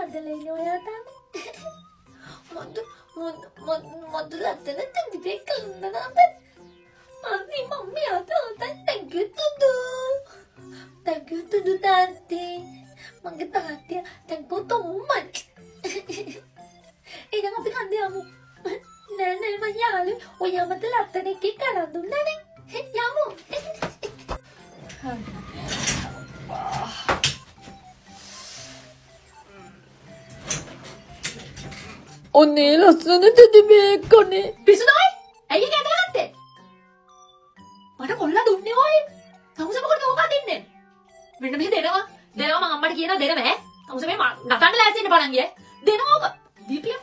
හදලා ඔයා තමයි. මොදු ලත්තන දෙවිපේ කන්දනාප. අම්මි මම්මි අතට thank you තුදු. Thank you තුදු තාත්තේ. මගේ තාත්තිය thank you so much. ඉතින් අපි කන්දේ යමු. නෑ මම යාළු ඔයා මට ලත්තන එකේ කරන් දුන්නානේ. යමු. ඔන්නේ ලස්සන තෙතිබේ කනේ. පිසුදෝයි ඇයි ඒක ඇදගත්තේ? මට කොල්ලා දුන්නේ ඔය. තමුසේ මොකටද ඕක අදින්නේ? මෙන්න මෙහෙ දෙනවා මම අම්මට කියනවා දෙන්න බෑ. තමුසේ මේ නටන්න ලෑස්ති වෙන්න බලන් ගියේ. දෙනවා ඕක. දීපිය